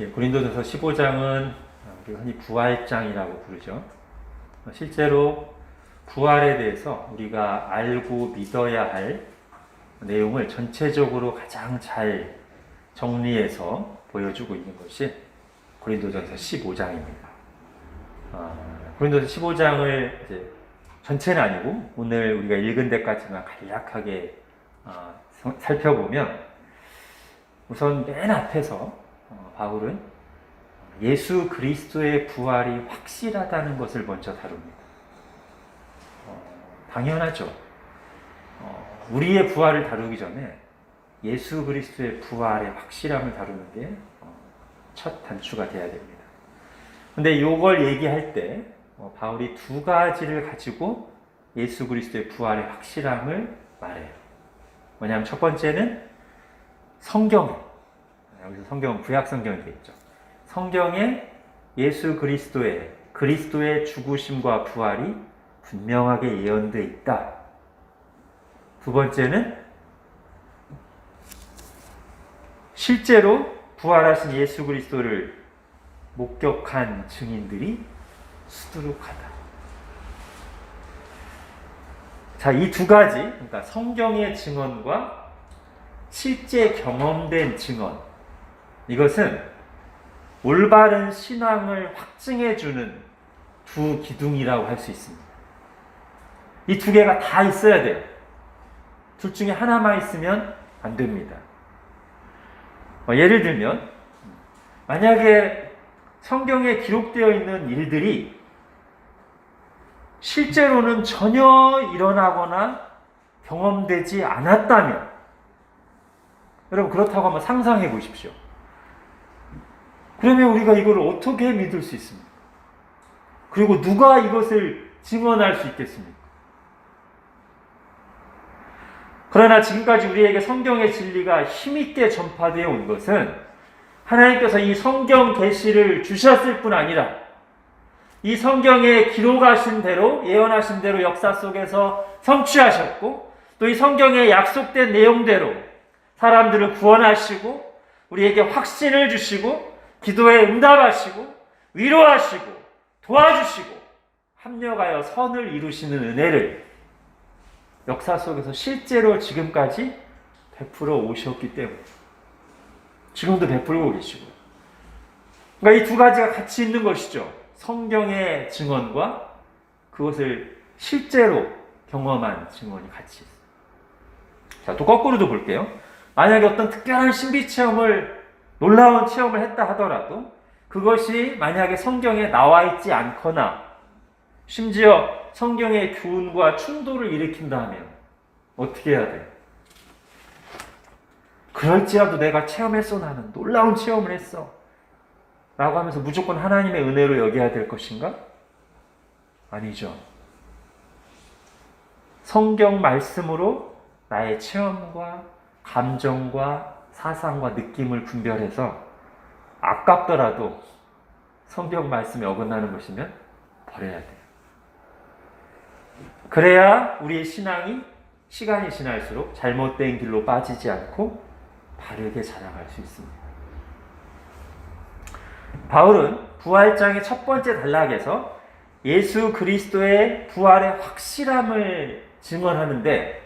고린도전서 15장은 우리가 흔히 부활장이라고 부르죠. 실제로 부활에 대해서 우리가 알고 믿어야 할 내용을 전체적으로 가장 잘 정리해서 보여주고 있는 것이 고린도전서 15장입니다. 고린도전서 15장을 이제 전체는 아니고 오늘 우리가 읽은 데까지만 간략하게 살펴보면 우선 맨 앞에서 바울은 예수 그리스도의 부활이 확실하다는 것을 먼저 다룹니다. 당연하죠. 우리의 부활을 다루기 전에 예수 그리스도의 부활의 확실함을 다루는 게 첫 단추가 되어야 됩니다. 근데 이걸 얘기할 때 바울이 두 가지를 가지고 예수 그리스도의 부활의 확실함을 말해요. 뭐냐면 첫 번째는 성경에, 여기서 성경은 구약 성경이 되겠죠. 성경에 예수 그리스도의 죽으심과 부활이 분명하게 예언되어 있다. 두 번째는 실제로 부활하신 예수 그리스도를 목격한 증인들이 수두룩하다. 자, 이 두 가지, 그러니까 성경의 증언과 실제 경험된 증언, 이것은 올바른 신앙을 확증해주는 두 기둥이라고 할 수 있습니다. 이 두 개가 다 있어야 돼요. 둘 중에 하나만 있으면 안 됩니다. 예를 들면 만약에 성경에 기록되어 있는 일들이 실제로는 전혀 일어나거나 경험되지 않았다면, 여러분 그렇다고 한번 상상해 보십시오. 그러면 우리가 이걸 어떻게 믿을 수 있습니까? 그리고 누가 이것을 증언할 수 있겠습니까? 그러나 지금까지 우리에게 성경의 진리가 힘있게 전파되어 온 것은 하나님께서 이 성경 계시를 주셨을 뿐 아니라 이 성경에 기록하신 대로, 예언하신 대로 역사 속에서 성취하셨고, 또 이 성경에 약속된 내용대로 사람들을 구원하시고 우리에게 확신을 주시고 기도에 응답하시고 위로하시고 도와주시고 합력하여 선을 이루시는 은혜를 역사 속에서 실제로 지금까지 베풀어 오셨기 때문에 지금도 베풀고 계시고, 그러니까 이 두 가지가 같이 있는 것이죠. 성경의 증언과 그것을 실제로 경험한 증언이 같이 있어요. 자, 또 거꾸로도 볼게요. 만약에 어떤 특별한 신비 체험을, 놀라운 체험을 했다 하더라도 그것이 만약에 성경에 나와 있지 않거나 심지어 성경의 교훈과 충돌을 일으킨다 하면 어떻게 해야 돼요? 그럴지라도 내가 체험했어, 나는 놀라운 체험을 했어 라고 하면서 무조건 하나님의 은혜로 여겨야 될 것인가? 아니죠. 성경 말씀으로 나의 체험과 감정과 사상과 느낌을 분별해서 아깝더라도 성경 말씀에 어긋나는 것이면 버려야 돼요. 그래야 우리의 신앙이 시간이 지날수록 잘못된 길로 빠지지 않고 바르게 자라갈 수 있습니다. 바울은 부활장의 첫 번째 단락에서 예수 그리스도의 부활의 확실함을 증언하는데,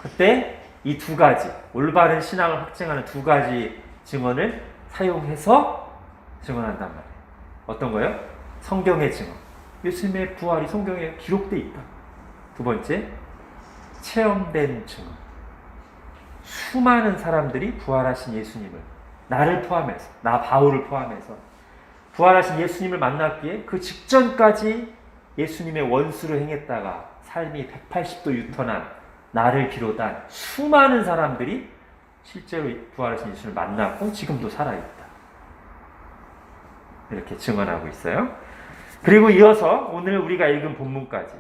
그때 이 두 가지, 올바른 신앙을 확증하는 두 가지 증언을 사용해서 증언한단 말이에요. 어떤 거요? 성경의 증언. 예수님의 부활이 성경에 기록되어 있다. 두 번째, 체험된 증언. 수많은 사람들이 부활하신 예수님을, 나를 포함해서, 나 바울을 포함해서 부활하신 예수님을 만났기에 그 직전까지 예수님의 원수를 행했다가 삶이 180도 유턴한 나를 비롯한 수많은 사람들이 실제로 부활하신 예수님을 만났고 지금도 살아있다. 이렇게 증언하고 있어요. 그리고 이어서 오늘 우리가 읽은 본문까지,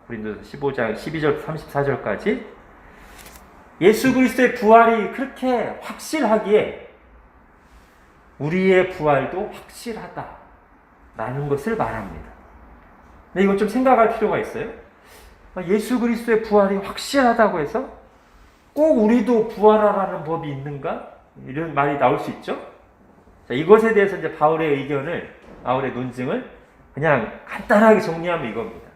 고린도서 15장 12절 34절까지 예수 그리스도의 부활이 그렇게 확실하기에 우리의 부활도 확실하다라는 것을 말합니다. 근데 이건 좀 생각할 필요가 있어요. 예수 그리스도의 부활이 확실하다고 해서 꼭 우리도 부활하라는 법이 있는가? 이런 말이 나올 수 있죠. 자, 이것에 대해서 이제 바울의 논증을 그냥 간단하게 정리하면 이겁니다.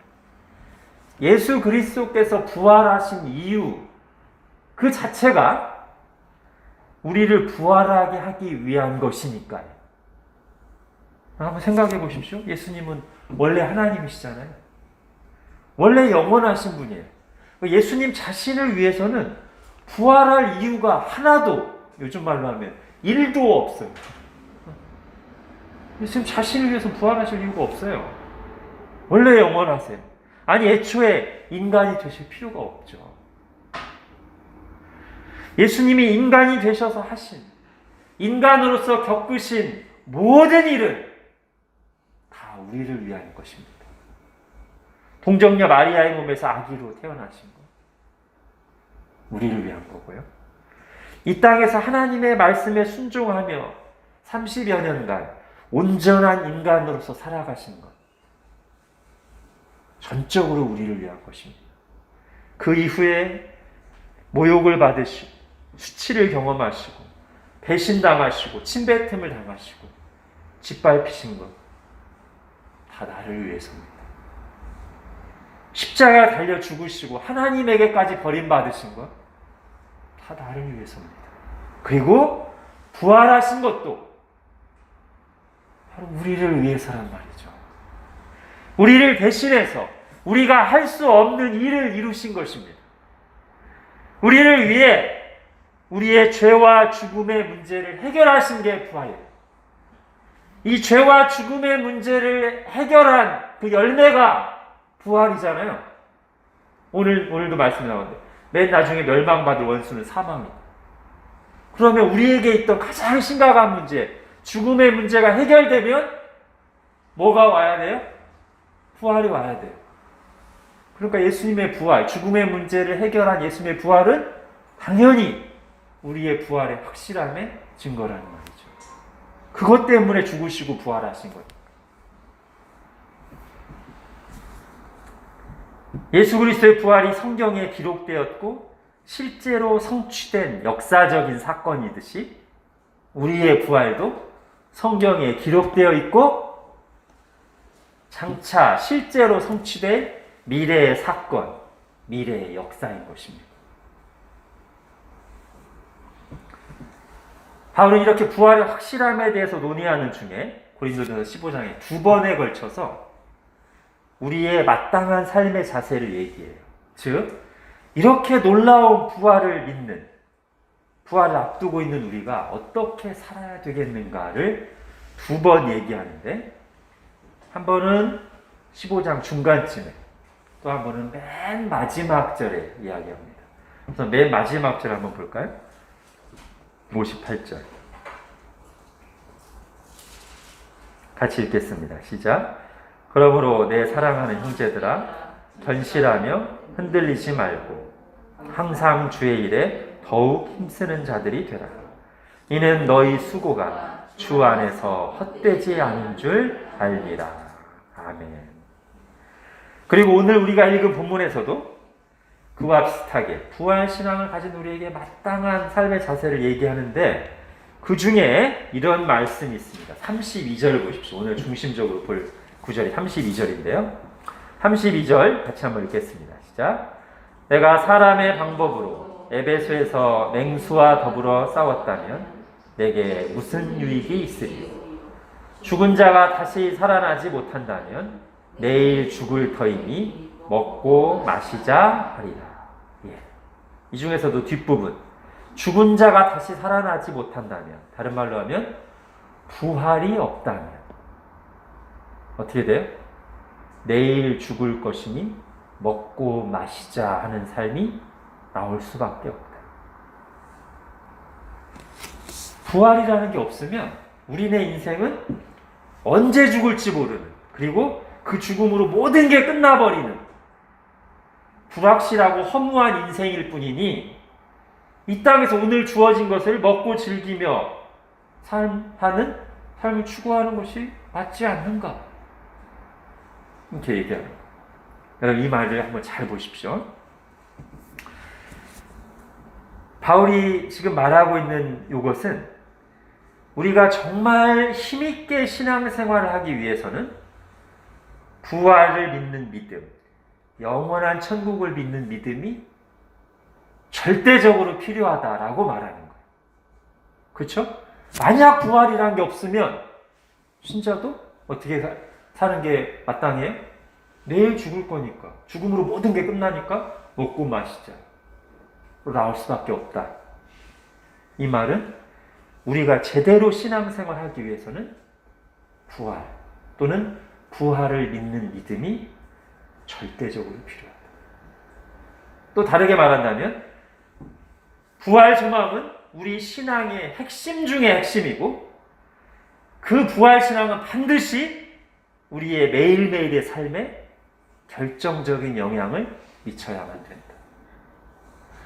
예수 그리스도께서 부활하신 이유 그 자체가 우리를 부활하게 하기 위한 것이니까요. 한번 생각해 보십시오. 예수님은 원래 하나님이시잖아요. 원래 영원하신 분이에요. 예수님 자신을 위해서는 부활할 이유가 하나도, 요즘 말로 하면 1도 없어요. 예수님 자신을 위해서 부활하실 이유가 없어요. 원래 영원하세요. 아니, 애초에 인간이 되실 필요가 없죠. 예수님이 인간이 되셔서 하신, 인간으로서 겪으신 모든 일은 다 우리를 위한 것입니다. 동정녀 마리아의 몸에서 아기로 태어나신 것, 우리를 위한 거고요. 이 땅에서 하나님의 말씀에 순종하며 30여 년간 온전한 인간으로서 살아가신 것, 전적으로 우리를 위한 것입니다. 그 이후에 모욕을 받으시고 수치를 경험하시고 배신당하시고 침뱉음을 당하시고 짓밟히신 것, 다 나를 위해서입니다. 십자가에 달려 죽으시고 하나님에게까지 버림받으신 것, 다 나를 위해서입니다. 그리고 부활하신 것도 바로 우리를 위해서란 말이죠. 우리를 대신해서 우리가 할 수 없는 일을 이루신 것입니다. 우리를 위해 우리의 죄와 죽음의 문제를 해결하신 게 부활이에요. 이 죄와 죽음의 문제를 해결한 그 열매가 부활이잖아요. 오늘도 말씀 나오는데 맨 나중에 멸망받을 원수는 사망이다. 그러면 우리에게 있던 가장 심각한 문제, 죽음의 문제가 해결되면 뭐가 와야 돼요? 부활이 와야 돼요. 그러니까 예수님의 부활, 죽음의 문제를 해결한 예수님의 부활은 당연히 우리의 부활의 확실함의 증거라는 말이죠. 그것 때문에 죽으시고 부활하신 거예요. 예수 그리스도의 부활이 성경에 기록되었고 실제로 성취된 역사적인 사건이듯이 우리의 부활도 성경에 기록되어 있고 장차 실제로 성취될 미래의 사건, 미래의 역사인 것입니다. 바울은 이렇게 부활의 확실함에 대해서 논의하는 중에 고린도전서 15장에 2번에 걸쳐서 우리의 마땅한 삶의 자세를 얘기해요. 즉, 이렇게 놀라운 부활을 믿는, 부활을 앞두고 있는 우리가 어떻게 살아야 되겠는가를 2번 얘기하는데, 한 번은 15장 중간쯤에, 또 한 번은 맨 마지막 절에 이야기합니다. 그래서 맨 마지막 절 한번 볼까요? 58절. 같이 읽겠습니다. 시작. 그러므로 내 사랑하는 형제들아, 견실하며 흔들리지 말고 항상 주의 일에 더욱 힘쓰는 자들이 되라. 이는 너희 수고가 주 안에서 헛되지 않은 줄 알리라. 아멘. 그리고 오늘 우리가 읽은 본문에서도 그와 비슷하게 부활신앙을 가진 우리에게 마땅한 삶의 자세를 얘기하는데 그 중에 이런 말씀이 있습니다. 32절 보십시오. 오늘 중심적으로 볼 구절이 32절인데요. 32절 같이 한번 읽겠습니다. 시작. 내가 사람의 방법으로 에베소에서 맹수와 더불어 싸웠다면 내게 무슨 유익이 있으리요? 죽은 자가 다시 살아나지 못한다면 내일 죽을 터이니 먹고 마시자 하리라. 예. 이 중에서도 뒷부분, 죽은 자가 다시 살아나지 못한다면, 다른 말로 하면 부활이 없다면 어떻게 돼요? 내일 죽을 것이니 먹고 마시자 하는 삶이 나올 수밖에 없다. 부활이라는 게 없으면 우리네 인생은 언제 죽을지 모르는, 그리고 그 죽음으로 모든 게 끝나버리는 불확실하고 허무한 인생일 뿐이니 이 땅에서 오늘 주어진 것을 먹고 즐기며 삶을 추구하는 것이 맞지 않는가? 이렇게 얘기하는 거예요. 여러분, 이 말을 한번 잘 보십시오. 바울이 지금 말하고 있는 이것은 우리가 정말 힘있게 신앙생활을 하기 위해서는 부활을 믿는 믿음, 영원한 천국을 믿는 믿음이 절대적으로 필요하다라고 말하는 거예요. 그렇죠? 만약 부활이란 게 없으면 신자도 어떻게 사는 게 마땅해요? 내일 죽을 거니까, 죽음으로 모든 게 끝나니까 먹고 마시자 나올 수밖에 없다. 이 말은 우리가 제대로 신앙생활 하기 위해서는 부활 또는 부활을 믿는 믿음이 절대적으로 필요하다. 또 다르게 말한다면 부활 소망은 우리 신앙의 핵심 중의 핵심이고 그 부활 신앙은 반드시 우리의 매일매일의 삶에 결정적인 영향을 미쳐야만 된다.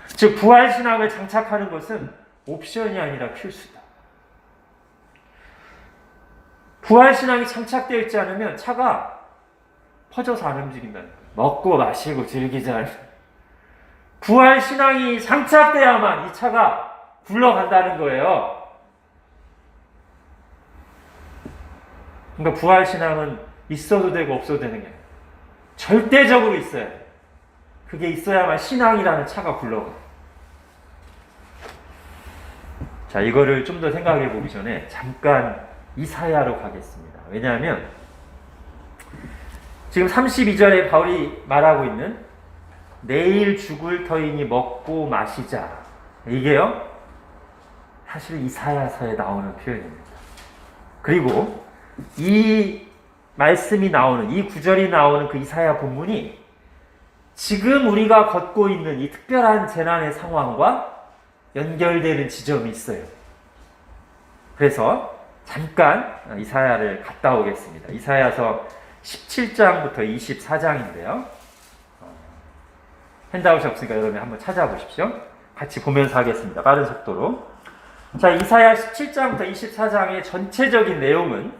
즉 부활 신앙을 장착하는 것은 옵션이 아니라 필수다. 부활 신앙이 장착되어 있지 않으면 차가 퍼져서 안 움직인다. 먹고 마시고 즐기자. 부활 신앙이 장착돼야만 이 차가 굴러간다는 거예요. 그러니까 부활 신앙은 있어도 되고 없어도 되는 게 아니에요. 절대적으로 있어야 돼요. 그게 있어야만 신앙이라는 차가 굴러가요. 자, 이거를 좀 더 생각해 보기 전에 잠깐 이사야로 가겠습니다. 왜냐하면 지금 32절에 바울이 말하고 있는 내일 죽을 터이니 먹고 마시자. 이게요, 사실 이사야서에 나오는 표현입니다. 그리고 이 말씀이 나오는, 이 구절이 나오는 그 이사야 본문이 지금 우리가 걷고 있는 이 특별한 재난의 상황과 연결되는 지점이 있어요. 그래서 잠깐 이사야를 갔다 오겠습니다. 이사야서 17장부터 24장인데요. 핸드아웃이 없으니까 여러분이 한번 찾아보십시오. 같이 보면서 하겠습니다. 빠른 속도로. 자, 이사야 17장부터 24장의 전체적인 내용은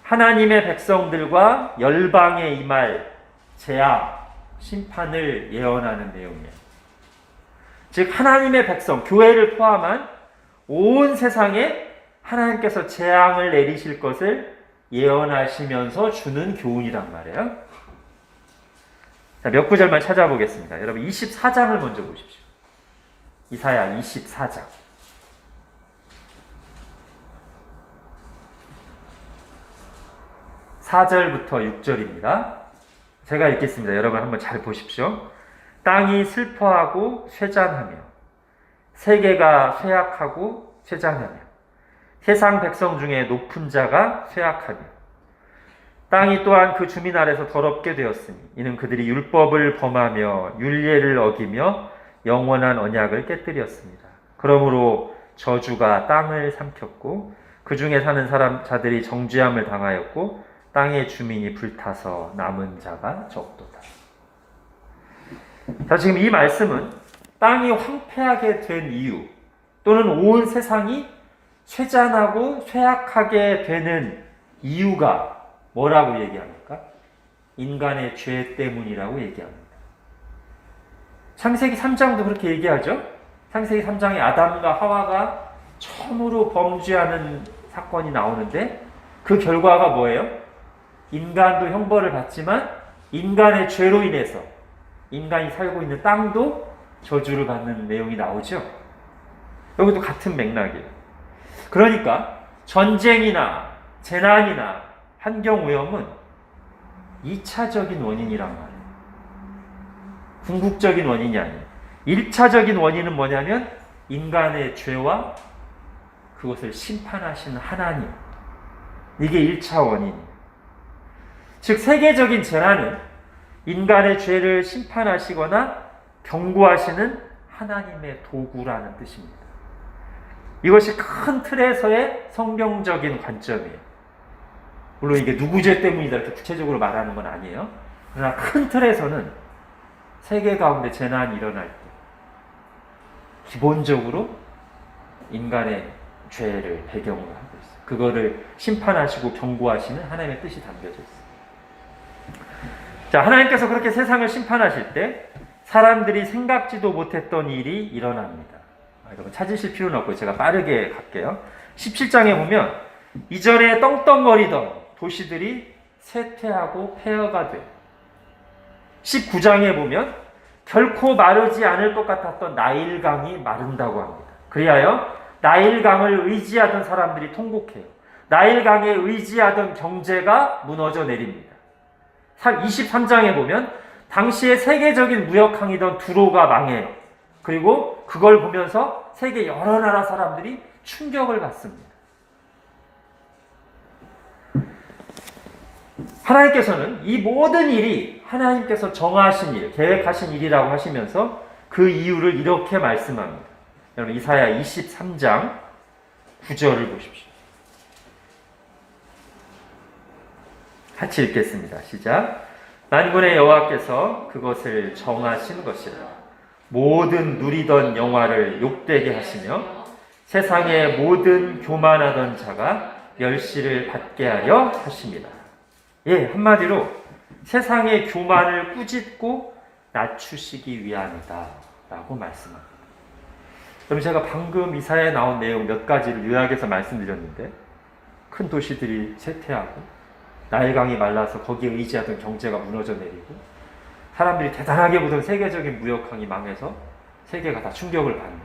하나님의 백성들과 열방에 임할 재앙, 심판을 예언하는 내용이에요. 즉 하나님의 백성, 교회를 포함한 온 세상에 하나님께서 재앙을 내리실 것을 예언하시면서 주는 교훈이란 말이에요. 자, 몇 구절만 찾아보겠습니다. 여러분 24장을 먼저 보십시오. 이사야 24장. 4절부터 6절입니다. 제가 읽겠습니다. 여러분 한번 잘 보십시오. 땅이 슬퍼하고 쇠잔하며 세계가 쇠약하고 쇠잔하며 세상 백성 중에 높은 자가 쇠약하며 땅이 또한 그 주민 아래서 더럽게 되었으니 이는 그들이 율법을 범하며 율례를 어기며 영원한 언약을 깨뜨렸습니다. 그러므로 저주가 땅을 삼켰고 그 중에 사는 자들이 정죄함을 당하였고 땅의 주민이 불타서 남은 자가 적도다. 자, 지금 이 말씀은 땅이 황폐하게 된 이유 또는 온 세상이 쇠잔하고 쇠약하게 되는 이유가 뭐라고 얘기합니까? 인간의 죄 때문이라고 얘기합니다. 창세기 3장도 그렇게 얘기하죠. 창세기 3장에 아담과 하와가 처음으로 범죄하는 사건이 나오는데 그 결과가 뭐예요? 인간도 형벌을 받지만 인간의 죄로 인해서 인간이 살고 있는 땅도 저주를 받는 내용이 나오죠. 여기도 같은 맥락이에요. 그러니까 전쟁이나 재난이나 환경오염은 2차적인 원인이란 말이에요. 궁극적인 원인이 아니에요. 1차적인 원인은 뭐냐면 인간의 죄와 그것을 심판하시는 하나님. 이게 1차 원인이에요. 즉 세계적인 재난은 인간의 죄를 심판하시거나 경고하시는 하나님의 도구라는 뜻입니다. 이것이 큰 틀에서의 성경적인 관점이에요. 물론 이게 누구 죄 때문이다 이렇게 구체적으로 말하는 건 아니에요. 그러나 큰 틀에서는 세계 가운데 재난이 일어날 때 기본적으로 인간의 죄를 배경으로 하고 있어요. 그거를 심판하시고 경고하시는 하나님의 뜻이 담겨져 있어요. 자, 하나님께서 그렇게 세상을 심판하실 때 사람들이 생각지도 못했던 일이 일어납니다. 여러분 찾으실 필요는 없고 제가 빠르게 갈게요. 17장에 보면 이전에 떵떵거리던 도시들이 쇠퇴하고 폐허가 돼. 19장에 보면 결코 마르지 않을 것 같았던 나일강이 마른다고 합니다. 그리하여 나일강을 의지하던 사람들이 통곡해요. 나일강에 의지하던 경제가 무너져 내립니다. 23장에 보면 당시에 세계적인 무역항이던 두로가 망해요. 그리고 그걸 보면서 세계 여러 나라 사람들이 충격을 받습니다. 하나님께서는 이 모든 일이 하나님께서 정하신 일, 계획하신 일이라고 하시면서 그 이유를 이렇게 말씀합니다. 여러분 이사야 23장 9절을 보십시오. 같이 읽겠습니다. 시작. 만군의 여호와께서 그것을 정하신 것이라. 모든 누리던 영화를 욕되게 하시며 세상의 모든 교만하던 자가 멸시를 받게 하려 하십니다. 예, 한마디로 세상의 교만을 꾸짖고 낮추시기 위함이다 라고 말씀합니다. 그럼 제가 방금 이사야에 나온 내용 몇 가지를 요약해서 말씀드렸는데 큰 도시들이 쇠퇴하고 나일강이 말라서 거기에 의지하던 경제가 무너져 내리고 사람들이 대단하게 보던 세계적인 무역항이 망해서 세계가 다 충격을 받는,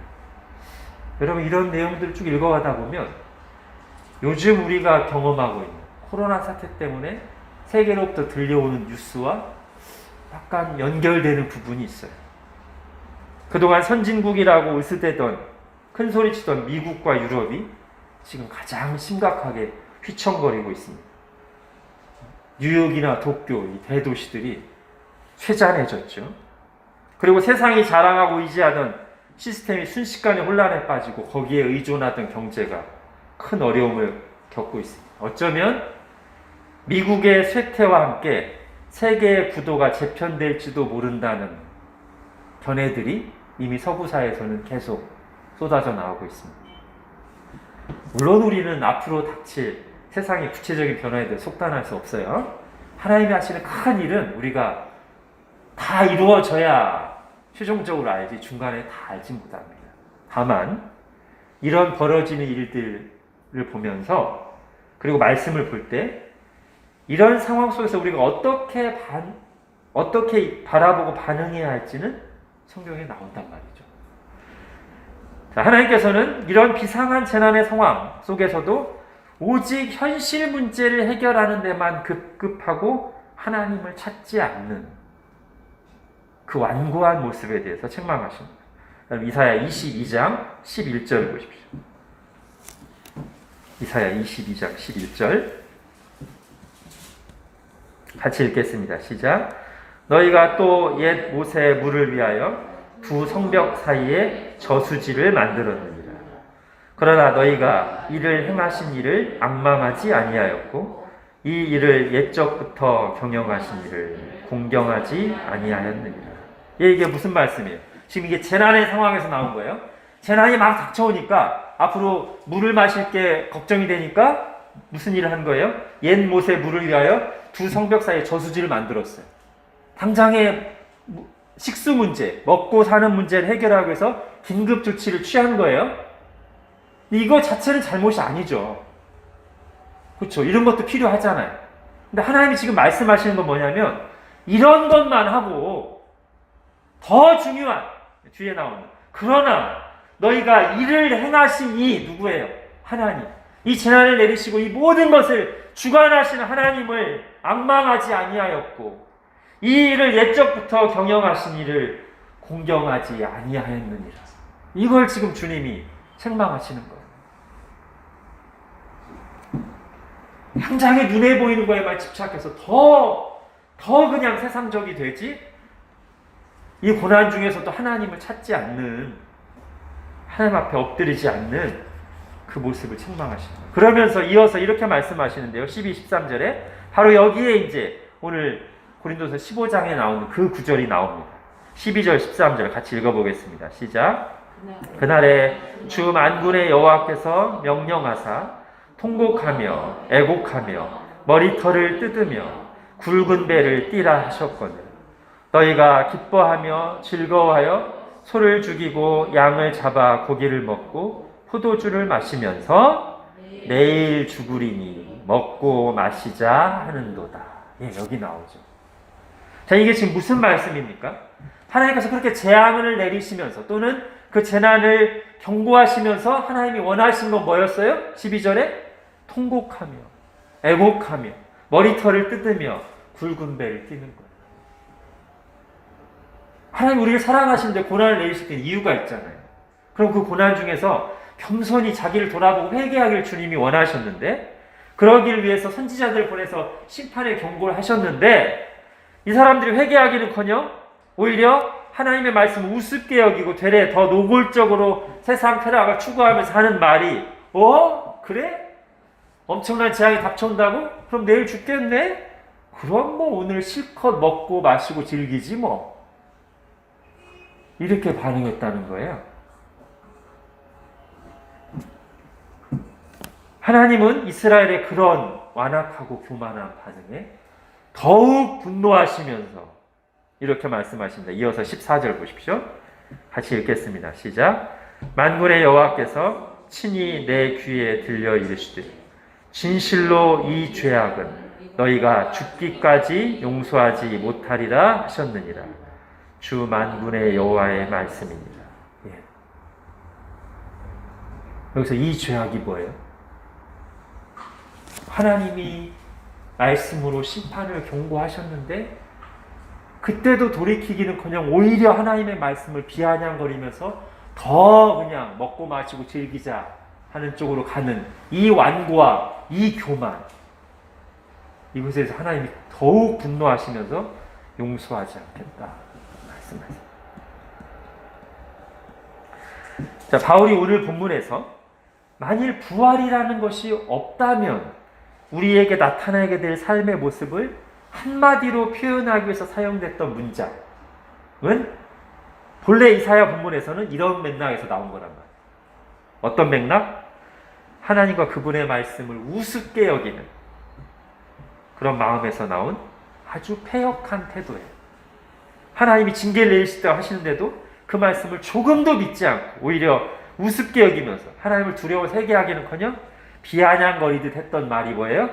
여러분 이런 내용들을 쭉 읽어가다 보면 요즘 우리가 경험하고 있는 코로나 사태 때문에 세계로부터 들려오는 뉴스와 약간 연결되는 부분이 있어요. 그동안 선진국이라고 으스대던 큰소리치던 미국과 유럽이 지금 가장 심각하게 휘청거리고 있습니다. 뉴욕이나 도쿄, 이 대도시들이 쇠잔해졌죠. 그리고 세상이 자랑하고 의지하던 시스템이 순식간에 혼란에 빠지고 거기에 의존하던 경제가 큰 어려움을 겪고 있습니다. 어쩌면 미국의 쇠퇴와 함께 세계의 구도가 재편될지도 모른다는 견해들이 이미 서구사에서는 계속 쏟아져 나오고 있습니다. 물론 우리는 앞으로 닥칠 세상의 구체적인 변화에 대해 속단할 수 없어요. 하나님이 하시는 큰 일은 우리가 다 이루어져야 최종적으로 알지 중간에 다 알지 못합니다. 다만 이런 벌어지는 일들을 보면서 그리고 말씀을 볼 때 이런 상황 속에서 우리가 어떻게 바라보고 반응해야 할지는 성경에 나온단 말이죠. 자, 하나님께서는 이런 비상한 재난의 상황 속에서도 오직 현실 문제를 해결하는 데만 급급하고 하나님을 찾지 않는 그 완고한 모습에 대해서 책망하십니다. 이사야 22장 11절 보십시오. 이사야 22장 11절 같이 읽겠습니다. 시작. 너희가 또 옛 모세의 물을 위하여 두 성벽 사이에 저수지를 만들었느니라. 그러나 너희가 이를 행하신 일을 앙망하지 아니하였고 이 일을 옛적부터 경영하신 일을 공경하지 아니하였느니라. 이게 무슨 말씀이에요? 지금 이게 재난의 상황에서 나온 거예요. 재난이 막 닥쳐오니까 앞으로 물을 마실 게 걱정이 되니까 무슨 일을 한 거예요? 옛 모세 물을 위하여 두 성벽 사이에 저수지를 만들었어요. 당장의 식수 문제, 먹고 사는 문제를 해결하기 위해서 긴급 조치를 취한 거예요. 이거 자체는 잘못이 아니죠. 그렇죠? 이런 것도 필요하잖아요. 근데 하나님이 지금 말씀하시는 건 뭐냐면 이런 것만 하고 더 중요한 뒤에 나오는 그러나 너희가 이를 행하신 이 누구예요? 하나님. 이 재난을 내리시고 이 모든 것을 주관하시는 하나님을 앙망하지 아니하였고 이 일을 옛적부터 경영하신 이를 공경하지 아니하였느니라. 이걸 지금 주님이 책망하시는 거예요. 당장에 눈에 보이는 거에만 집착해서 더 그냥 세상적이 되지 이 고난 중에서도 하나님을 찾지 않는, 하나님 앞에 엎드리지 않는 그 모습을 책망하시는 거예요. 그러면서 이어서 이렇게 말씀하시는데요. 12, 13절에 바로 여기에 이제 오늘 고린도서 15장에 나오는 그 구절이 나옵니다. 12절, 13절 같이 읽어보겠습니다. 시작. 그날에 주 만군의 여호와께서 명령하사 통곡하며 애곡하며 머리털을 뜯으며 굵은 배를 띠라 하셨거늘 너희가 기뻐하며 즐거워하여 소를 죽이고 양을 잡아 고기를 먹고 포도주를 마시면서 내일 죽으리니 먹고 마시자 하는도다. 예, 여기 나오죠. 자, 이게 지금 무슨 말씀입니까? 하나님께서 그렇게 재앙을 내리시면서 또는 그 재난을 경고하시면서 하나님이 원하신 건 뭐였어요? 12절에 통곡하며 애곡하며 머리털을 뜯으며 굵은 배를 띠는 거예요. 하나님 우리를 사랑하시는데 고난을 내리실 때 이유가 있잖아요. 그럼 그 고난 중에서 겸손히 자기를 돌아보고 회개하기를 주님이 원하셨는데, 그러기를 위해서 선지자들을 보내서 심판의 경고를 하셨는데, 이 사람들이 회개하기는커녕 오히려 하나님의 말씀을 우습게 여기고 되레 더 노골적으로 세상 쾌락을 추구하면서 하는 말이, 그래? 엄청난 재앙이 닥쳐온다고? 그럼 내일 죽겠네? 그럼 뭐 오늘 실컷 먹고 마시고 즐기지 뭐. 이렇게 반응했다는 거예요. 하나님은 이스라엘의 그런 완악하고 교만한 반응에 더욱 분노하시면서 이렇게 말씀하십니다. 이어서 14절 보십시오. 같이 읽겠습니다. 시작. 만군의 여호와께서 친히 내 귀에 들려 이르시되 진실로 이 죄악은 너희가 죽기까지 용서하지 못하리라 하셨느니라. 주 만군의 여호와의 말씀입니다. 예. 여기서 이 죄악이 뭐예요? 하나님이 말씀으로 심판을 경고하셨는데 그때도 돌이키기는커녕 오히려 하나님의 말씀을 비아냥거리면서 더 그냥 먹고 마시고 즐기자 하는 쪽으로 가는 이 완고와 이 교만, 이것에 대해서 하나님이 더욱 분노하시면서 용서하지 않겠다 말씀하세요. 자, 바울이 오늘 본문에서 만일 부활이라는 것이 없다면 우리에게 나타나게 될 삶의 모습을 한마디로 표현하기 위해서 사용됐던 문장은 본래 이사야 본문에서는 이런 맥락에서 나온 거란 말이에요. 어떤 맥락? 하나님과 그분의 말씀을 우습게 여기는 그런 마음에서 나온 아주 패역한 태도예요. 하나님이 징계를 내리실 때 하시는데도 그 말씀을 조금도 믿지 않고 오히려 우습게 여기면서 하나님을 두려워서 회개하기는커녕 비아냥거리듯 했던 말이 뭐예요?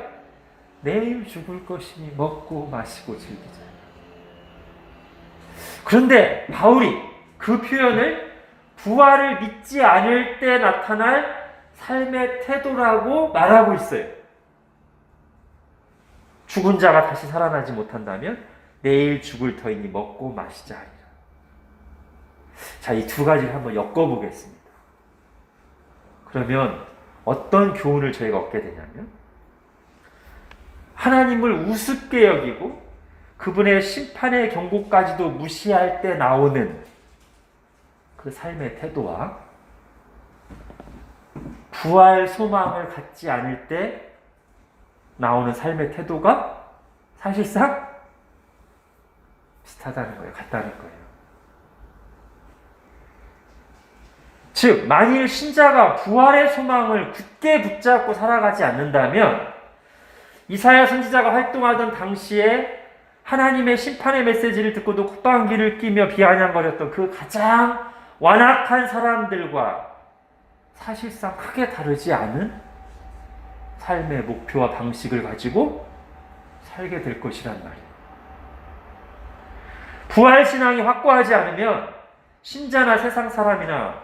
내일 죽을 것이니 먹고 마시고 즐기자. 그런데 바울이 그 표현을 부활을 믿지 않을 때 나타날 삶의 태도라고 말하고 있어요. 죽은 자가 다시 살아나지 못한다면 내일 죽을 터이니 먹고 마시자 하리라. 자, 이 두 가지를 한번 엮어보겠습니다. 그러면 어떤 교훈을 저희가 얻게 되냐면, 하나님을 우습게 여기고 그분의 심판의 경고까지도 무시할 때 나오는 그 삶의 태도와 부활 소망을 갖지 않을 때 나오는 삶의 태도가 사실상 비슷하다는 거예요. 같다는 거예요. 즉, 만일 신자가 부활의 소망을 굳게 붙잡고 살아가지 않는다면 이사야 선지자가 활동하던 당시에 하나님의 심판의 메시지를 듣고도 콧방귀를 끼며 비아냥거렸던 그 가장 완악한 사람들과 사실상 크게 다르지 않은 삶의 목표와 방식을 가지고 살게 될 것이란 말이에요. 부활신앙이 확고하지 않으면 신자나 세상 사람이나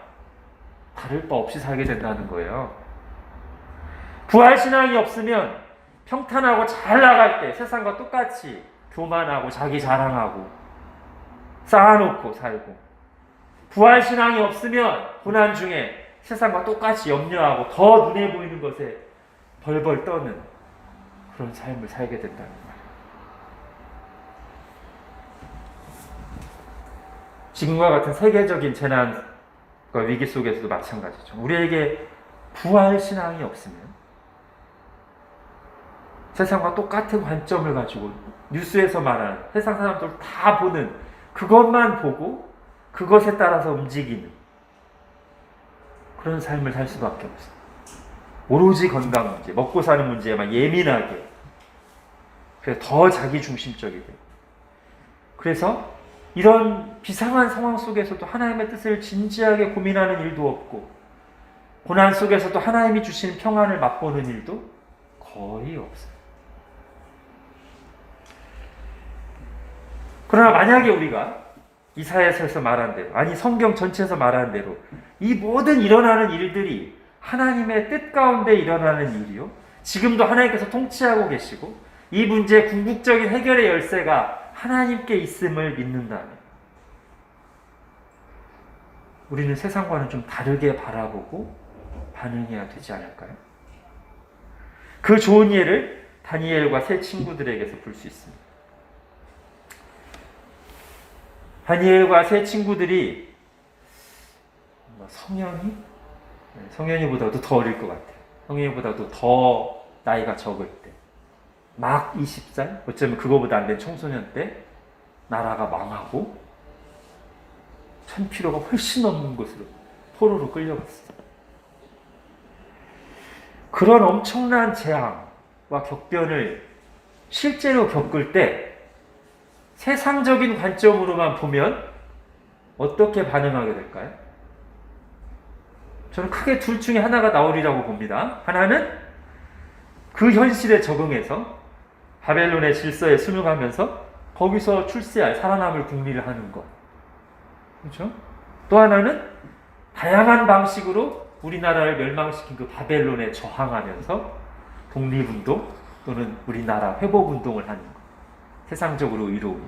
다를 바 없이 살게 된다는 거예요. 부활신앙이 없으면 평탄하고 잘 나갈 때 세상과 똑같이 교만하고 자기 자랑하고 쌓아놓고 살고, 부활신앙이 없으면 고난 중에 세상과 똑같이 염려하고 더 눈에 보이는 것에 벌벌 떠는 그런 삶을 살게 된다는 말이에요. 지금과 같은 세계적인 재난과 위기 속에서도 마찬가지죠. 우리에게 부활신앙이 없으면 세상과 똑같은 관점을 가지고 뉴스에서 말하는 세상 사람들 다 보는 그것만 보고 그것에 따라서 움직이는 그런 삶을 살 수밖에 없어요. 오로지 건강 문제, 먹고 사는 문제에만 예민하게, 그래서 더 자기 중심적이 돼요. 그래서 이런 비상한 상황 속에서도 하나님의 뜻을 진지하게 고민하는 일도 없고, 고난 속에서도 하나님이 주시는 평안을 맛보는 일도 거의 없어요. 그러나 만약에 우리가 이사야서에서 말한 대로, 아니 성경 전체에서 말한 대로 이 모든 일어나는 일들이 하나님의 뜻 가운데 일어나는 일이요, 지금도 하나님께서 통치하고 계시고 이 문제의 궁극적인 해결의 열쇠가 하나님께 있음을 믿는다면 우리는 세상과는 좀 다르게 바라보고 반응해야 되지 않을까요? 그 좋은 예를 다니엘과 세 친구들에게서 볼 수 있습니다. 다니엘과 세 친구들이 성현이보다도 더 어릴 것 같아요. 성현이보다도 더 나이가 적을 때, 막 20살, 어쩌면 그거보다 안 된 청소년 때 나라가 망하고 1000km가 훨씬 넘는 곳으로 포로로 끌려갔어요. 그런 엄청난 재앙과 격변을 실제로 겪을 때 세상적인 관점으로만 보면 어떻게 반응하게 될까요? 저는 크게 둘 중에 하나가 나오리라고 봅니다. 하나는 그 현실에 적응해서 바벨론의 질서에 순응하면서 거기서 출세할, 살아남을 궁리를 하는 것. 그렇죠? 또 하나는 다양한 방식으로 우리나라를 멸망시킨 그 바벨론에 저항하면서 독립운동 또는 우리나라 회복운동을 하는 것. 세상적으로 의로운.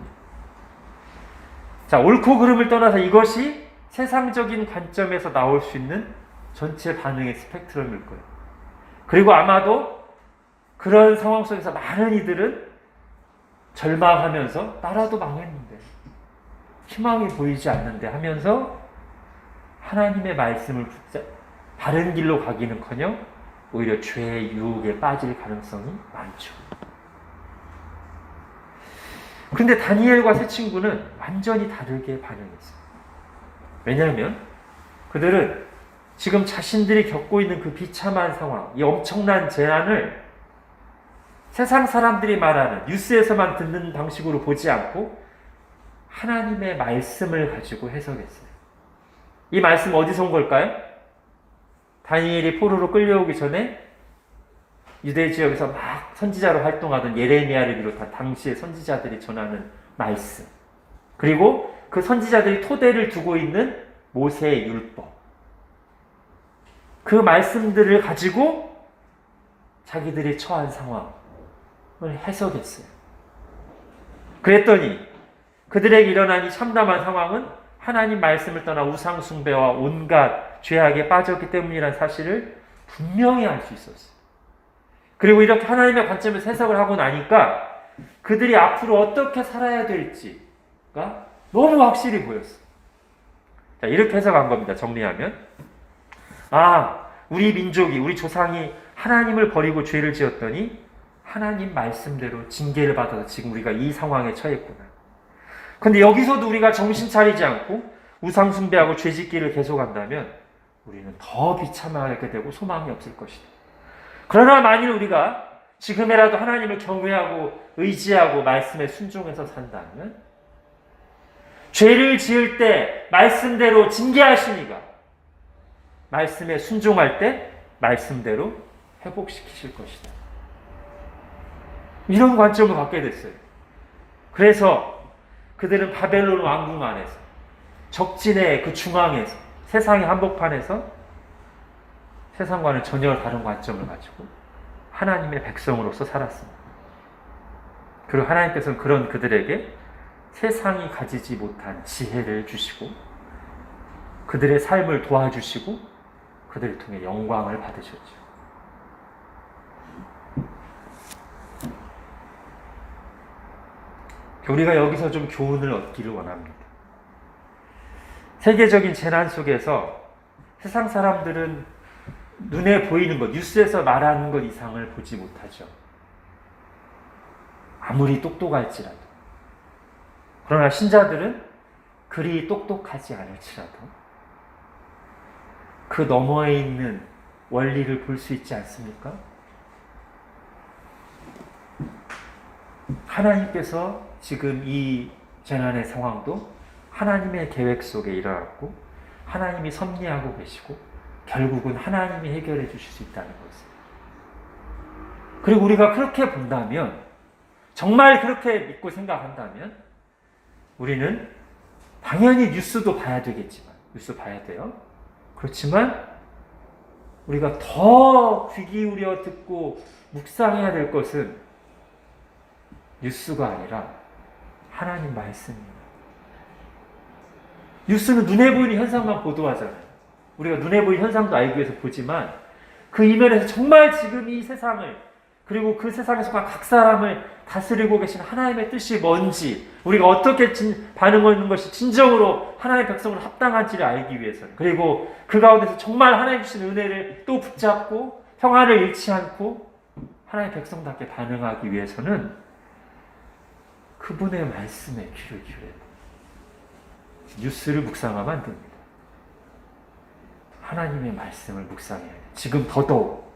자, 옳고 그름을 떠나서 이것이 세상적인 관점에서 나올 수 있는 전체 반응의 스펙트럼일 거예요. 그리고 아마도 그런 상황 속에서 많은 이들은 절망하면서 나라도 망했는데, 희망이 보이지 않는데 하면서 하나님의 말씀을 바른 길로 가기는커녕 오히려 죄의 유혹에 빠질 가능성이 많죠. 그런데 다니엘과 세 친구는 완전히 다르게 반응했어요. 왜냐하면 그들은 지금 자신들이 겪고 있는 그 비참한 상황, 이 엄청난 재난을 세상 사람들이 말하는 뉴스에서만 듣는 방식으로 보지 않고 하나님의 말씀을 가지고 해석했어요. 이 말씀 어디서 온 걸까요? 다니엘이 포로로 끌려오기 전에 유대 지역에서 막 선지자로 활동하던 예레미야를 비롯한 당시의 선지자들이 전하는 말씀, 그리고 그 선지자들이 토대를 두고 있는 모세의 율법, 그 말씀들을 가지고 자기들이 처한 상황을 해석했어요. 그랬더니 그들에게 일어난 이 참담한 상황은 하나님 말씀을 떠나 우상 숭배와 온갖 죄악에 빠졌기 때문이라는 사실을 분명히 알 수 있었어요. 그리고 이렇게 하나님의 관점에서 해석을 하고 나니까 그들이 앞으로 어떻게 살아야 될지가 너무 확실히 보였어요. 자, 이렇게 해석한 겁니다. 정리하면, 우리 민족이, 우리 조상이 하나님을 버리고 죄를 지었더니 하나님 말씀대로 징계를 받아서 지금 우리가 이 상황에 처했구나. 근데 여기서도 우리가 정신 차리지 않고 우상 숭배하고 죄짓기를 계속한다면 우리는 더 비참하게 되고 소망이 없을 것이다. 그러나 만일 우리가 지금이라도 하나님을 경외하고 의지하고 말씀에 순종해서 산다면 죄를 지을 때 말씀대로 징계하시니가 말씀에 순종할 때 말씀대로 회복시키실 것이다. 이런 관점을 갖게 됐어요. 그래서 그들은 바벨론 왕궁 안에서, 적진의 그 중앙에서, 세상의 한복판에서 세상과는 전혀 다른 관점을 가지고 하나님의 백성으로서 살았습니다. 그리고 하나님께서는 그런 그들에게 세상이 가지지 못한 지혜를 주시고 그들의 삶을 도와주시고 그들을 통해 영광을 받으셨죠. 우리가 여기서 좀 교훈을 얻기를 원합니다. 세계적인 재난 속에서 세상 사람들은 눈에 보이는 것, 뉴스에서 말하는 것 이상을 보지 못하죠. 아무리 똑똑할지라도. 그러나 신자들은 그리 똑똑하지 않을지라도 그 너머에 있는 원리를 볼 수 있지 않습니까? 하나님께서 지금 이 고전한의 상황도 하나님의 계획 속에 일어났고 하나님이 섭리하고 계시고 결국은 하나님이 해결해 주실 수 있다는 것을. 그리고 우리가 그렇게 본다면, 정말 그렇게 믿고 생각한다면 우리는 당연히 뉴스도 봐야 되겠지만, 뉴스 봐야 돼요. 그렇지만 우리가 더 귀 기울여 듣고 묵상해야 될 것은 뉴스가 아니라 하나님 말씀입니다. 뉴스는 눈에 보이는 현상만 보도하잖아요. 우리가 눈에 보이는 현상도 알기 위해서 보지만 그 이면에서 정말 지금 이 세상을, 그리고 그 세상에 속한 각 사람을 다스리고 계신 하나님의 뜻이 뭔지, 우리가 어떻게 반응하는 것이 진정으로 하나님의 백성으로 합당한지를 알기 위해서는, 그리고 그 가운데서 정말 하나님 주신 은혜를 또 붙잡고 평안을 잃지 않고 하나님의 백성답게 반응하기 위해서는 그분의 말씀에 귀를 기울여야 됩니다. 뉴스를 묵상하면 안 됩니다. 하나님의 말씀을 묵상해야 돼요. 지금 더더욱.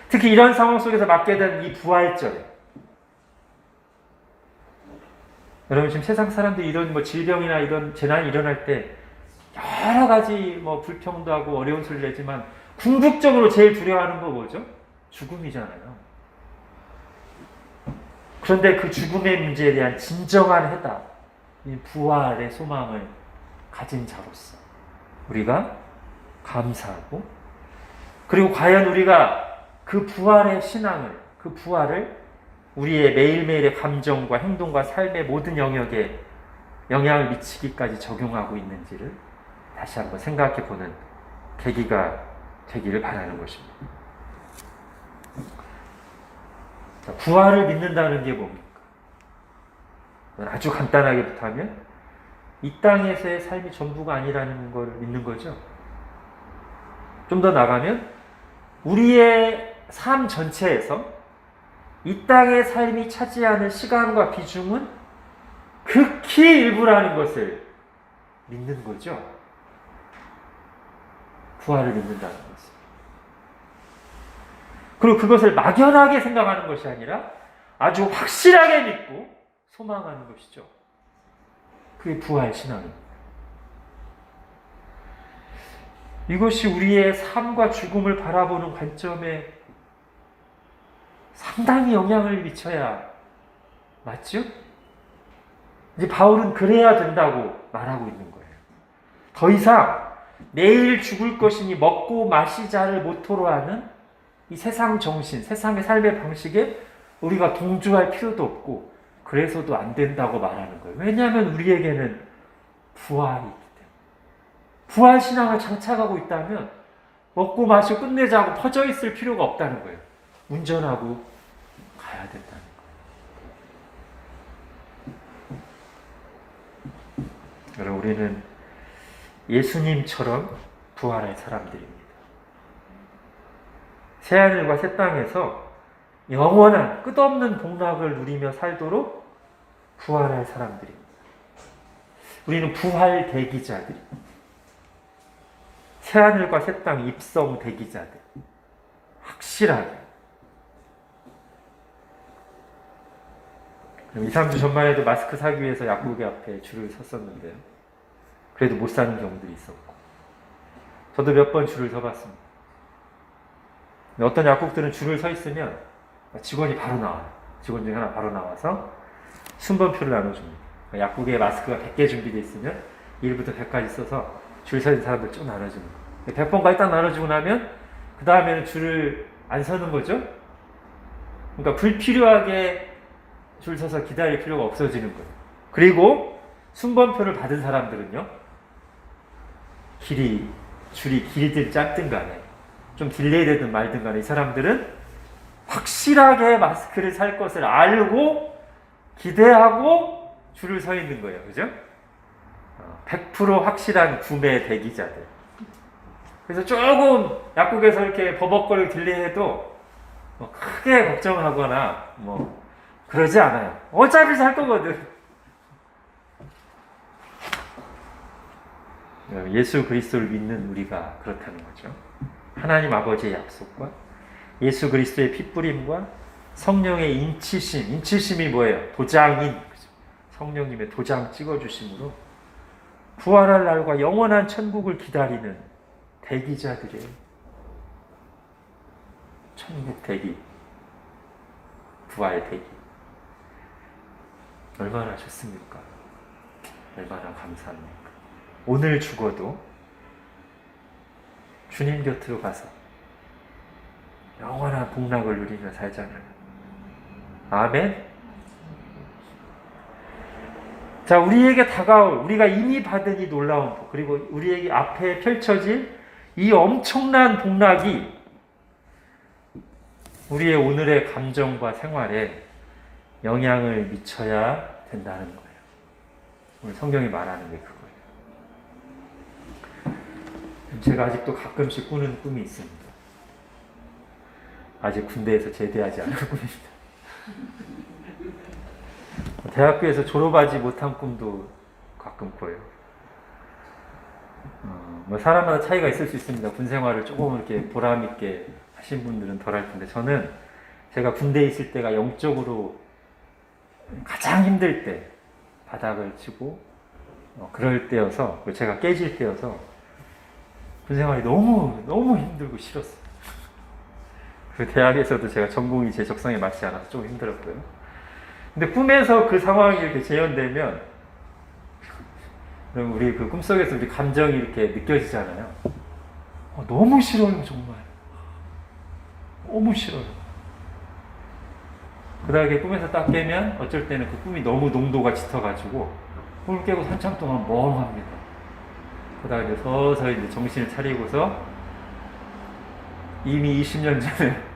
특히 이런 상황 속에서 맞게 된 이 부활절. 여러분, 지금 세상 사람들이 이런 질병이나 이런 재난이 일어날 때 여러 가지 불평도 어려운 소리를 내지만 궁극적으로 제일 두려워하는 거 뭐죠? 죽음이잖아요. 그런데 그 죽음의 문제에 대한 진정한 해답, 이 부활의 소망을 가진 자로서 우리가 감사하고, 그리고 과연 우리가 그 부활의 신앙을, 그 부활을 우리의 매일매일의 감정과 행동과 삶의 모든 영역에 영향을 미치기까지 적용하고 있는지를 다시 한번 생각해 보는 계기가 되기를 바라는 것입니다. 부활을 믿는다는 게 뭡니까? 아주 간단하게부터 하면 이 땅에서의 삶이 전부가 아니라는 걸 믿는 거죠. 좀 더 나가면 우리의 삶 전체에서 이 땅의 삶이 차지하는 시간과 비중은 극히 일부라는 것을 믿는 거죠. 부활을 믿는다는 것을. 그리고 그것을 막연하게 생각하는 것이 아니라 아주 확실하게 믿고 소망하는 것이죠. 그게 부활 신앙입니다. 이것이 우리의 삶과 죽음을 바라보는 관점에 상당히 영향을 미쳐야 맞죠? 이제 바울은 그래야 된다고 말하고 있는 거예요. 더 이상 내일 죽을 것이니 먹고 마시자를 모토로 하는 이 세상 정신, 세상의 삶의 방식에 우리가 동조할 필요도 없고 그래서도 안 된다고 말하는 거예요. 왜냐하면 우리에게는 부활이 있기 때문에. 부활 신앙을 장착하고 있다면 먹고 마시고 끝내자고 퍼져 있을 필요가 없다는 거예요. 운전하고 가야 된다는 거예요. 여러분, 우리는 예수님처럼 부활할 사람들입니다. 새하늘과 새 땅에서 영원한 끝없는 복락을 누리며 살도록 부활할 사람들입니다. 우리는 부활 대기자들입니다. 새하늘과 새 땅 입성 대기자들. 확실하게. 그럼 2, 3주 전만 해도 마스크 사기 위해서 약국의 앞에 줄을 섰었는데요. 그래도 못 사는 경우들이 있었고. 저도 몇 번 줄을 서봤습니다. 어떤 약국들은 줄을 서 있으면 직원이 바로 나와요. 직원 중에 하나 바로 나와서 순번표를 나눠줍니다. 약국에 마스크가 100개 준비되어 있으면 1부터 100까지 써서 줄 서 있는 사람들 쭉 나눠줍니다. 100번까지 딱 나눠주고 나면 그 다음에는 줄을 안 서는 거죠. 그러니까 불필요하게 줄 서서 기다릴 필요가 없어지는 거예요. 그리고 순번표를 받은 사람들은요, 줄이 길든 짧든 간에 좀 딜레이 되든 말든 간에 이 사람들은 확실하게 마스크를 살 것을 알고 기대하고 줄을 서 있는 거예요. 그죠? 100% 확실한 구매 대기자들. 그래서 조금 약국에서 이렇게 버벅거리고 딜레이해도 크게 걱정하거나 그러지 않아요. 어차피 살 거거든. 예수 그리스도를 믿는 우리가 그렇다는 거죠. 하나님 아버지의 약속과 예수 그리스도의 피뿌림과 성령의 인치심이 뭐예요? 도장인, 성령님의 도장 찍어주심으로 부활할 날과 영원한 천국을 기다리는 대기자들이에요. 천국 대기, 부활 대기. 얼마나 좋습니까? 얼마나 감사합니까? 오늘 죽어도 주님 곁으로 가서 영원한 복락을 누리며 살잖아요. 아멘. 자, 우리에게 다가올, 우리가 이미 받은 이 놀라운 복, 그리고 우리에게 앞에 펼쳐질 이 엄청난 복락이 우리의 오늘의 감정과 생활에 영향을 미쳐야 된다는 거예요. 오늘 성경이 말하는 게 그거예요. 제가 아직도 가끔씩 꾸는 꿈이 있습니다. 아직 군대에서 제대하지 않은 꿈입니다. 대학교에서 졸업하지 못한 꿈도 가끔 꿔요. 뭐 사람마다 차이가 있을 수 있습니다. 군 생활을 조금 이렇게 보람 있게 하신 분들은 덜 할 텐데, 저는 제가 군대에 있을 때가 영적으로 가장 힘들 때, 바닥을 치고 그럴 때여서, 제가 깨질 때여서 군 생활이 너무 힘들고 싫었어요. 그 대학에서도 제가 전공이 제 적성에 맞지 않아서 좀 힘들었고요. 근데 꿈에서 그 상황이 이렇게 재현되면, 그럼 우리 그 꿈속에서 우리 감정이 이렇게 느껴지잖아요. 너무 싫어요, 정말. 너무 싫어요. 그 다음에 꿈에서 딱 깨면 어쩔 때는 그 꿈이 너무 농도가 짙어가지고 꿈을 깨고 한참 동안 멍합니다. 그 다음에 서서히 이제 정신을 차리고서 이미 20년 전에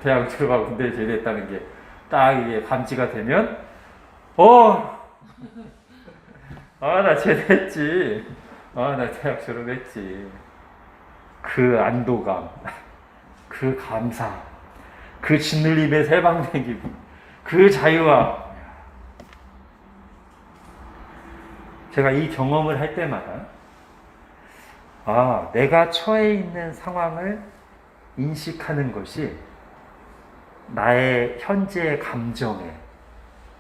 대학 졸업하고 군대에 제대했다는 게 딱 이게 감지가 되면, 나 제대했지. 나 대학 졸업했지. 그 안도감, 그 감사, 그 짓눌림에서 해방된 기분, 그 자유함. 제가 이 경험을 할 때마다, 내가 처해 있는 상황을 인식하는 것이 나의 현재의 감정에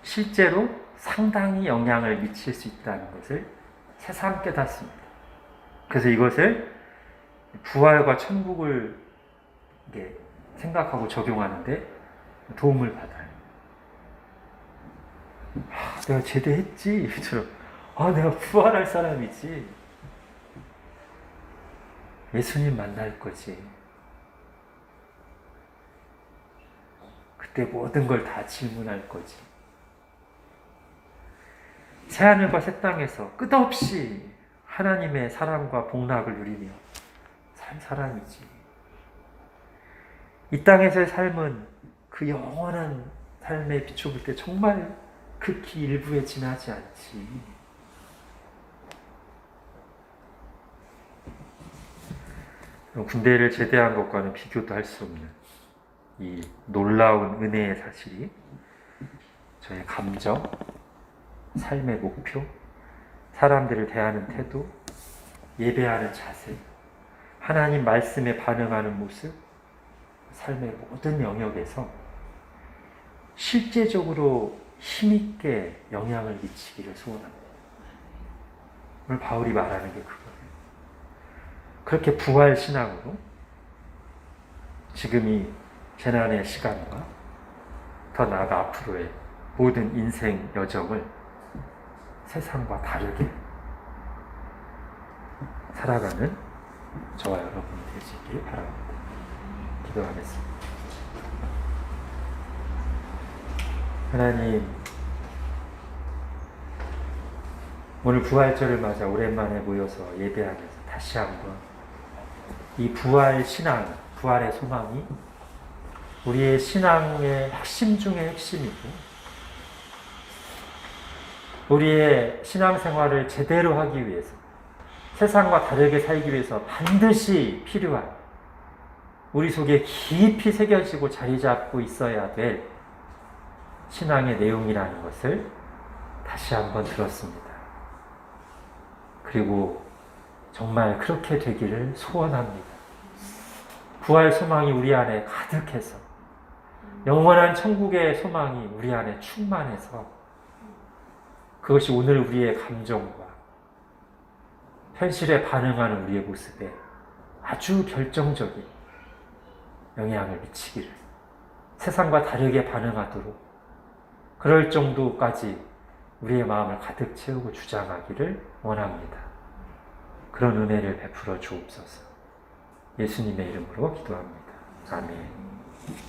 실제로 상당히 영향을 미칠 수 있다는 것을 새삼 깨닫습니다. 그래서 이것을 부활과 천국을 생각하고 적용하는데 도움을 받아요. 내가 제대했지. 내가 부활할 사람이지. 예수님 만날 거지. 그때 모든 걸 다 질문할 거지. 새하늘과 새 땅에서 끝없이 하나님의 사랑과 복락을 누리며 살 사람이지. 이 땅에서의 삶은 그 영원한 삶에 비춰볼 때 정말 극히 일부에 지나지 않지. 군대를 제대한 것과는 비교도 할 수 없는 이 놀라운 은혜의 사실이 저의 감정, 삶의 목표, 사람들을 대하는 태도, 예배하는 자세, 하나님 말씀에 반응하는 모습, 삶의 모든 영역에서 실제적으로 힘있게 영향을 미치기를 소원합니다. 오늘 바울이 말하는 게 그거예요. 그렇게 부활신앙으로 지금 이 재난의 시간과 더 나아가 앞으로의 모든 인생 여정을 세상과 다르게 살아가는 저와 여러분이 되시길 바랍니다. 기도하겠습니다. 하나님, 오늘 부활절을 맞아 오랜만에 모여서 예배하면서 다시 한번 이 부활 신앙, 부활의 소망이 우리의 신앙의 핵심 중의 핵심이고, 우리의 신앙생활을 제대로 하기 위해서, 세상과 다르게 살기 위해서 반드시 필요한, 우리 속에 깊이 새겨지고 자리 잡고 있어야 될 신앙의 내용이라는 것을 다시 한번 들었습니다. 그리고 정말 그렇게 되기를 소원합니다. 부활 소망이 우리 안에 가득해서 영원한 천국의 소망이 우리 안에 충만해서 그것이 오늘 우리의 감정과 현실에 반응하는 우리의 모습에 아주 결정적인 영향을 미치기를, 세상과 다르게 반응하도록 그럴 정도까지 우리의 마음을 가득 채우고 주장하기를 원합니다. 그런 은혜를 베풀어 주옵소서. 예수님의 이름으로 기도합니다. 아멘.